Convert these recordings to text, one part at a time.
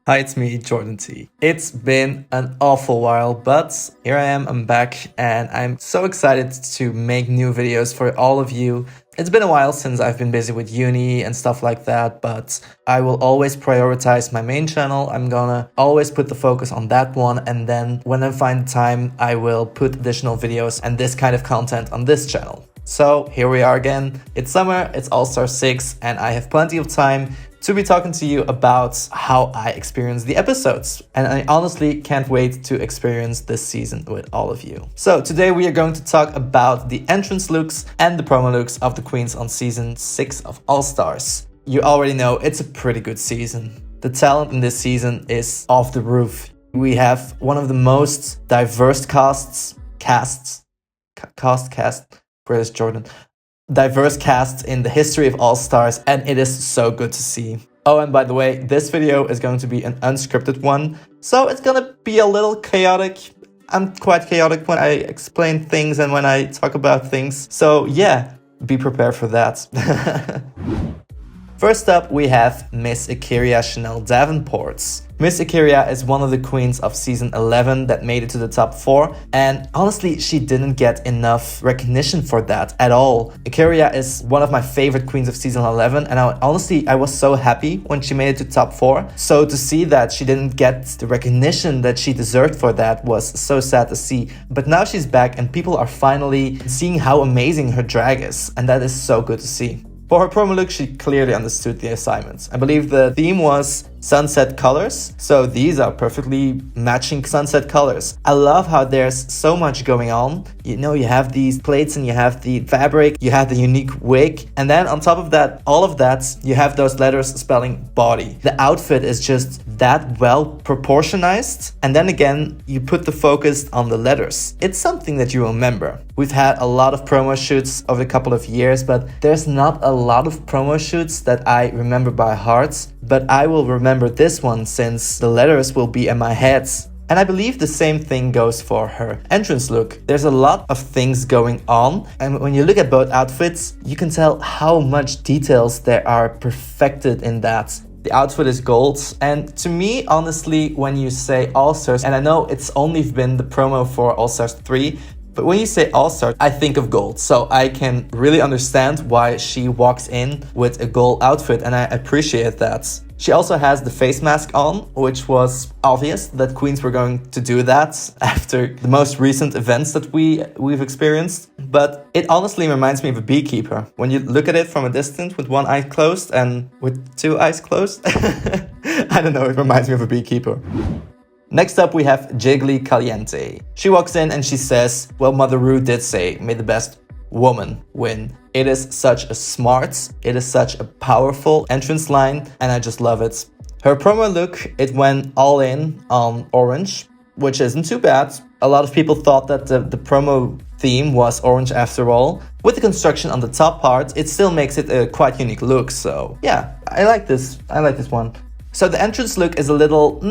Hi, it's me, Jordan T. It's been an awful while, but here I am, I'm back, and I'm so excited to make new videos for all of you. It's been a while since I've been busy with uni and stuff like that, but I will always prioritize my main channel. I'm gonna always put the focus on that one, and then when I find time, I will put additional videos and this kind of content on this channel. So here we are again. It's summer, it's All-Star 6, and I have plenty of time to be talking to you about how I experience the episodes. And I honestly can't wait to experience this season with all of you. So today we are going to talk about the entrance looks and the promo looks of the queens on season 6 of All-Stars. You already know it's a pretty good season. The talent in this season is off the roof. We have one of the most diverse where's Jordan? Diverse casts in the history of All-Stars, and it is so good to see. Oh, and by the way, this video is going to be an unscripted one, so it's gonna be a little chaotic. I'm quite chaotic when I explain things and when I talk about things, so yeah, be prepared for that. First up, we have Miss Ikeria Chanel Davenport. Miss Ikeria is one of the queens of season 11 that made it to the top 4, and honestly, she didn't get enough recognition for that at all. Ikeria is one of my favorite queens of season 11, and I was so happy when she made it to top 4. So to see that she didn't get the recognition that she deserved for that was so sad to see. But now she's back, and people are finally seeing how amazing her drag is, and that is so good to see. For her promo look, she clearly understood the assignments. I believe the theme was sunset colors, so these are perfectly matching sunset colors. I love how there's so much going on. You know, you have these plates and you have the fabric, you have the unique wig, and then on top of that, all of that, you have those letters spelling body. The outfit is just that well proportioned, and then again, you put the focus on the letters. It's something that you remember. We've had a lot of promo shoots over a couple of years, but there's not a lot of promo shoots that I remember by heart, but I will remember this one since the letters will be in my head. And I believe the same thing goes for her entrance look. There's a lot of things going on, and when you look at both outfits, you can tell how much details there are perfected in that. The outfit is gold, and to me, honestly, when you say All-Stars, and I know it's only been the promo for All-Stars 3, but when you say All-Stars, I think of gold. So I can really understand why she walks in with a gold outfit, and I appreciate that. She also has the face mask on, which was obvious that queens were going to do that after the most recent events that we've experienced. But it honestly reminds me of a beekeeper. When you look at it from a distance with one eye closed and with two eyes closed, I don't know, it reminds me of a beekeeper. Next up, we have Jiggly Caliente. She walks in and she says, well, Mother Ru did say, may the best woman win. It is such a smart, it is such a powerful entrance line, and I just love it. Her promo look, it went all in on orange, which isn't too bad. A lot of people thought that the promo theme was orange after all. With the construction on the top part, it still makes it a quite unique look, so yeah, I like this one. So the entrance look is a little,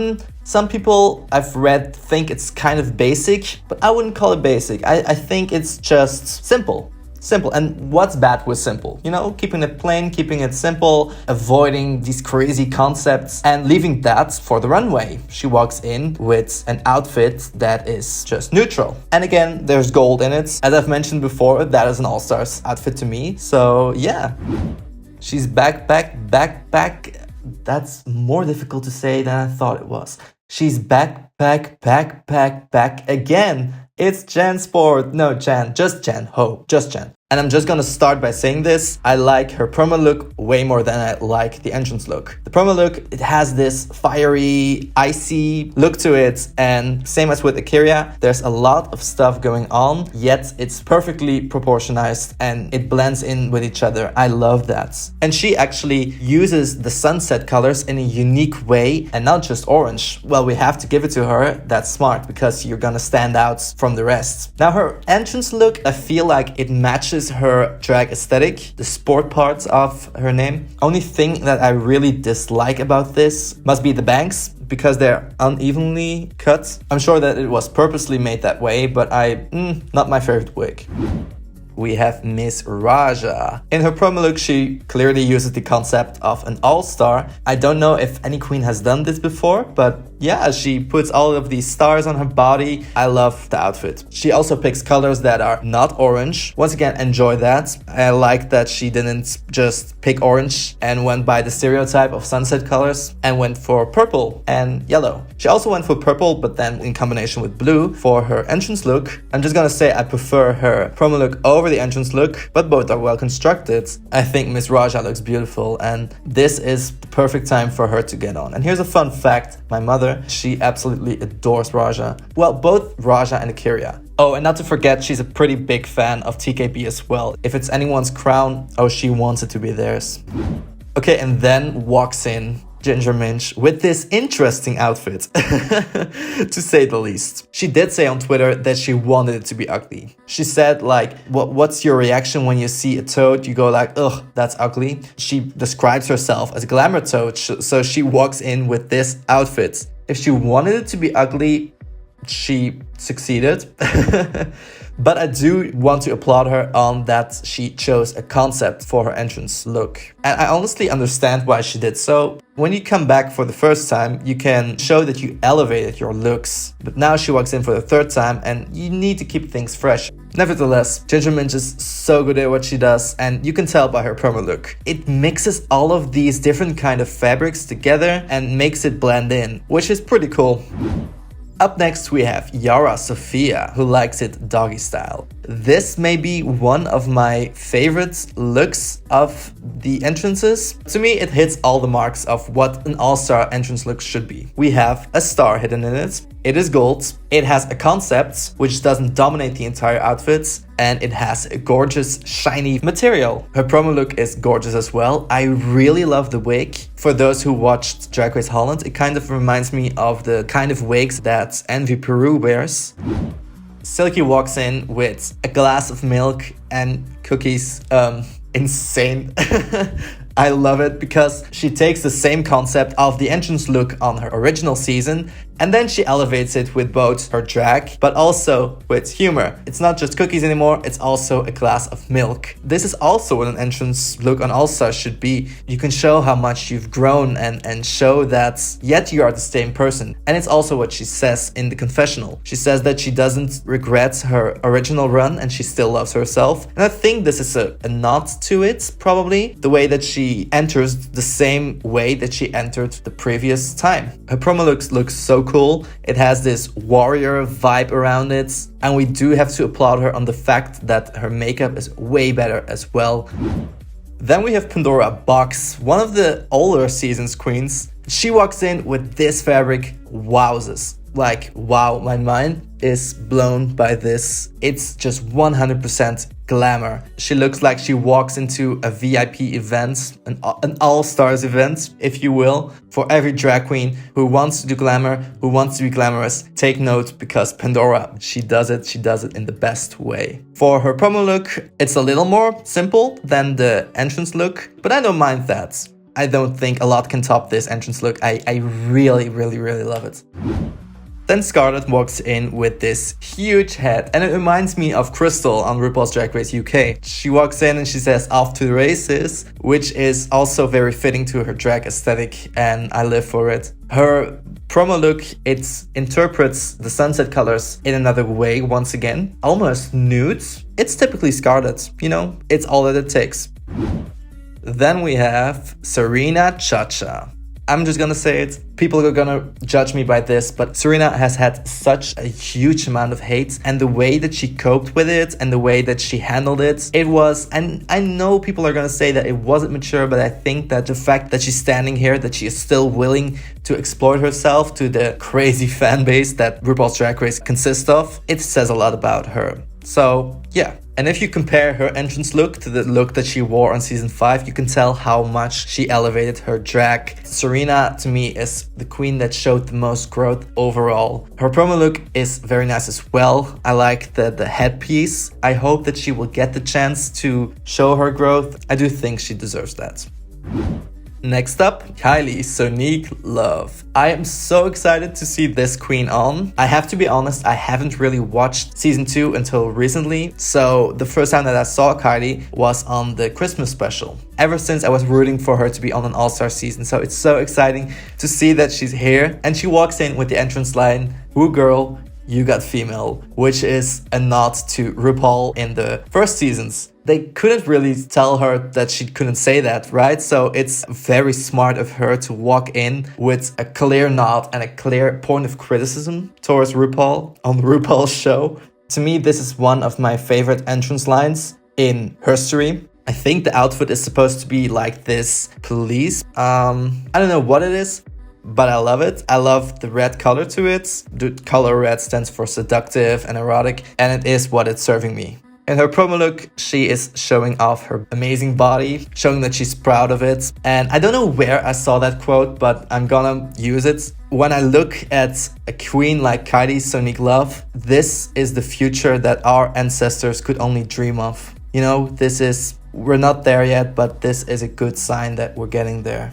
some people I've read think it's kind of basic, but I wouldn't call it basic. I think it's just simple. And what's bad with simple? You know, keeping it plain, keeping it simple, avoiding these crazy concepts and leaving that for the runway. She walks in with an outfit that is just neutral. And again, there's gold in it. As I've mentioned before, that is an All-Stars outfit to me. So yeah, she's back. That's more difficult to say than I thought it was. She's back again. It's Jan Sport. No, Jan. Just Jan. Just Jan. And I'm just gonna start by saying this. I like her promo look way more than I like the entrance look. The promo look, it has this fiery, icy look to it. And same as with Ikeria, there's a lot of stuff going on, yet it's perfectly proportioned and it blends in with each other. I love that. And she actually uses the sunset colors in a unique way and not just orange. Well, we have to give it to her. That's smart because you're gonna stand out from the rest. Now her entrance look, I feel like it matches her drag aesthetic, the sport parts of her name. Only thing that I really dislike about this must be the bangs, because they're unevenly cut. I'm sure that it was purposely made that way, but not my favorite wig. we have Miss Raja. In her promo look, she clearly uses the concept of an all-star. I don't know if any queen has done this before, but yeah, she puts all of these stars on her body. I love the outfit. She also picks colors that are not orange. Once again, enjoy that. I like that she didn't just pick orange and went by the stereotype of sunset colors and went for purple and yellow. She also went for purple, but then in combination with blue for her entrance look. I'm just gonna say I prefer her promo look over the entrance look, but both are well constructed. I think Miss Raja looks beautiful, and this is the perfect time for her to get on. And here's a fun fact. My mother, she absolutely adores Raja. Well, both Raja and Kyria. Oh, and not to forget, she's a pretty big fan of TKB as well. If it's anyone's crown, oh, she wants it to be theirs. Okay, and then walks in Ginger Minj with this interesting outfit, to say the least. She did say on Twitter that she wanted it to be ugly. She said, like, what's your reaction when you see a toad? You go like, ugh, that's ugly. She describes herself as a glamour toad, so she walks in with this outfit. If she wanted it to be ugly, she succeeded. But I do want to applaud her on that she chose a concept for her entrance look. And I honestly understand why she did so. When you come back for the first time, you can show that you elevated your looks. But now she walks in for the third time and you need to keep things fresh. Nevertheless, Ginger Minj is so good at what she does, and you can tell by her promo look. It mixes all of these different kind of fabrics together and makes it blend in, which is pretty cool. Up next we have Yara Sofia, who likes it doggy style. This may be one of my favorite looks of the entrances. To me, it hits all the marks of what an all-star entrance look should be. We have a star hidden in it. It is gold. It has a concept which doesn't dominate the entire outfit, and it has a gorgeous shiny material. Her promo look is gorgeous as well. I really love the wig. For those who watched Drag Race Holland, it kind of reminds me of the kind of wigs that Envy Peru wears. Silky walks in with a glass of milk and cookies. Insane. I love it because she takes the same concept of the entrance look on her original season, and then she elevates it with both her drag, but also with humor. It's not just cookies anymore, it's also a glass of milk. This is also what an entrance look on All Stars should be. You can show how much you've grown and show that yet you are the same person. And it's also what she says in the confessional. She says that she doesn't regret her original run and she still loves herself. And I think this is a nod to it, probably. The way that she enters the same way that she entered the previous time. Her promo looks so cool. It has this warrior vibe around it, and we do have to applaud her on the fact that her makeup is way better as well. Then we have Pandora Boxx, one of the older seasons queens. She walks in with this fabric. Wowzers. Like, wow, my mind is blown by this. It's just 100% glamour. She looks like she walks into a VIP event, an all-stars event, if you will, for every drag queen who wants to do glamour, who wants to be glamorous. Take note, because Pandora, she does it in the best way. For her promo look, it's a little more simple than the entrance look, but I don't mind that. I don't think a lot can top this entrance look. I really love it. Then Scarlet walks in with this huge head, and it reminds me of Crystal on RuPaul's Drag Race UK. She walks in and she says off to the races, which is also very fitting to her drag aesthetic, and I live for it. Her promo look, it interprets the sunset colors in another way once again, almost nude. It's typically Scarlet, you know, it's all that it takes. Then we have Serena Cha Cha. I'm just gonna say it, people are gonna judge me by this, but Serena has had such a huge amount of hate, and the way that she coped with it and the way that she handled it, it was, and I know people are gonna say that it wasn't mature, but I think that the fact that she's standing here, that she is still willing to exploit herself to the crazy fan base that RuPaul's Drag Race consists of, it says a lot about her. So yeah. And if you compare her entrance look to the look that she wore on season 5, you can tell how much she elevated her drag. Serena, to me, is the queen that showed the most growth overall. Her promo look is very nice as well. I like the headpiece. I hope that she will get the chance to show her growth. I do think she deserves that. Next up, Kylie, Sonique Love. I am so excited to see this queen on. I have to be honest, I haven't really watched season 2 until recently. So the first time that I saw Kylie was on the Christmas special. Ever since I was rooting for her to be on an all-star season. So it's so exciting to see that she's here. And she walks in with the entrance line, "Woo girl, you got female," which is a nod to RuPaul in the first seasons. They couldn't really tell her that she couldn't say that, right? So it's very smart of her to walk in with a clear nod and a clear point of criticism towards RuPaul on RuPaul's show. To me, this is one of my favorite entrance lines in history. I think the outfit is supposed to be like this police. I don't know what it is, but I love it. I love the red color to it. The color red stands for seductive and erotic, and it is what it's serving me. In her promo look, she is showing off her amazing body, showing that she's proud of it. And I don't know where I saw that quote, but I'm gonna use it. When I look at a queen like Kylie Sonique Love, this is the future that our ancestors could only dream of. You know, we're not there yet, but this is a good sign that we're getting there.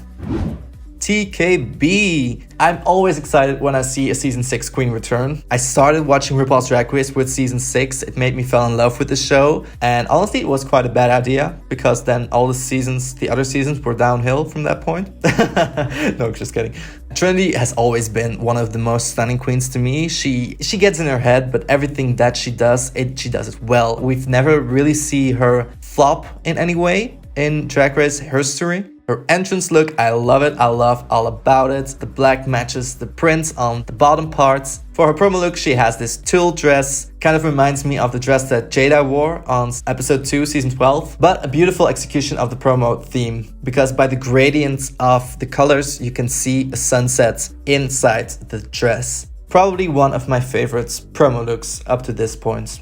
TKB. I'm always excited when I see a season 6 queen return. I started watching RuPaul's Drag Race with season 6. It made me fall in love with the show. And honestly, it was quite a bad idea because then all the other seasons were downhill from that point. No, just kidding. Trinity has always been one of the most stunning queens to me. She gets in her head, but everything that she does it well. We've never really seen her flop in any way in Drag Race history. Her entrance look, I love it. I love all about it. The black matches the prints on the bottom parts. For her promo look, she has this tulle dress. Kind of reminds me of the dress that Jada wore on episode 2, season 12. But a beautiful execution of the promo theme. Because by the gradients of the colors, you can see a sunset inside the dress. Probably one of my favorite promo looks up to this point.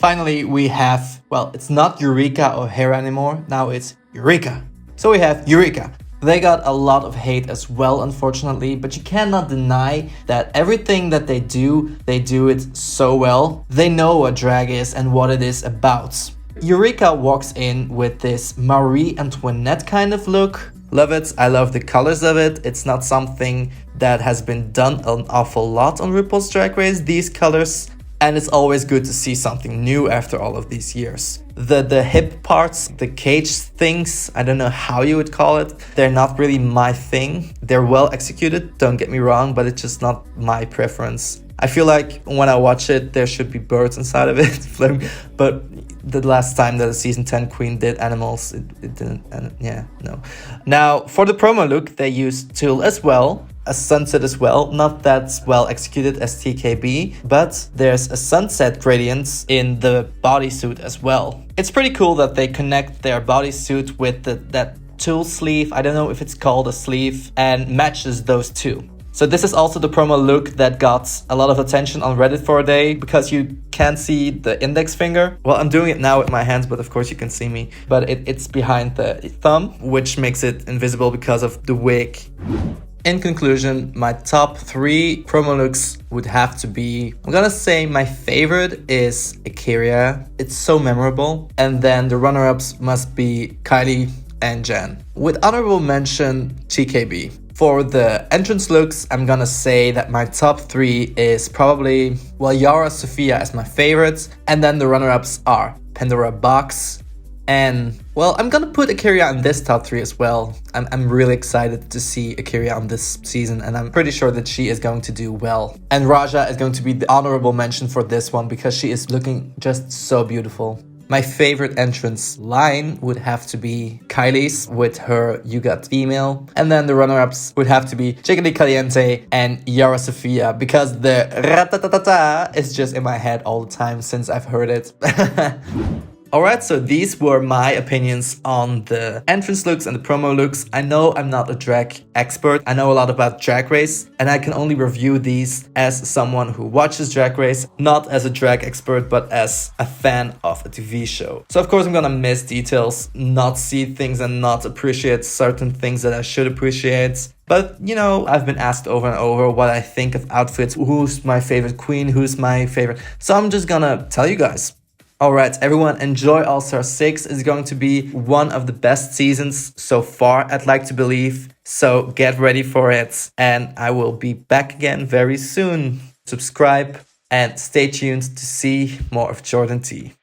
Finally, we have, well, it's not Eureka or hair anymore. Now it's Eureka. So we have Eureka. They got a lot of hate as well, unfortunately, but you cannot deny that everything that they do it so well. They know what drag is and what it is about. Eureka walks in with this Marie Antoinette kind of look. Love it. I love the colors of it. It's not something that has been done an awful lot on RuPaul's Drag Race, these colors. And it's always good to see something new after all of these years. The hip parts, the cage things, I don't know how you would call it. They're not really my thing. They're well executed, don't get me wrong, but it's just not my preference. I feel like when I watch it, there should be birds inside of it. But the last time that a season 10 queen did animals, it didn't, yeah, no. Now, for the promo look, they used tulle as well. A sunset as well, not that well executed as TKB, but there's a sunset gradient in the bodysuit as well. It's pretty cool that they connect their bodysuit with that tulle sleeve, I don't know if it's called a sleeve, and matches those two. So this is also the promo look that got a lot of attention on Reddit for a day because you can't see the index finger. Well, I'm doing it now with my hands, but of course you can see me. But it's behind the thumb, which makes it invisible because of the wig. In conclusion, my top 3 promo looks would have to be, I'm gonna say my favorite is Ikaria. It's so memorable. And then the runner-ups must be Kylie and Jen. With honorable mention, TKB. For the entrance looks, I'm gonna say that my top 3 is probably, well, Yara Sofia as my favorite. And then the runner-ups are Pandora Boxx, and, well, I'm gonna put Ikaria in this top 3 as well. I'm really excited to see Ikaria on this season, and I'm pretty sure that she is going to do well. And Raja is going to be the honorable mention for this one because she is looking just so beautiful. My favorite entrance line would have to be Kylie's with her You Got Female. And then the runner-ups would have to be Jiggly Caliente and Yara Sofia because the ratatatata is just in my head all the time since I've heard it. Alright, so these were my opinions on the entrance looks and the promo looks. I know I'm not a drag expert. I know a lot about Drag Race, and I can only review these as someone who watches Drag Race, not as a drag expert, but as a fan of a TV show. So of course I'm gonna miss details, not see things and not appreciate certain things that I should appreciate. But, you know, I've been asked over and over what I think of outfits, who's my favorite queen, who's my favorite. So I'm just gonna tell you guys. Alright, everyone, enjoy All Star 6. It's going to be one of the best seasons so far, I'd like to believe. So get ready for it. And I will be back again very soon. Subscribe and stay tuned to see more of Jordan T.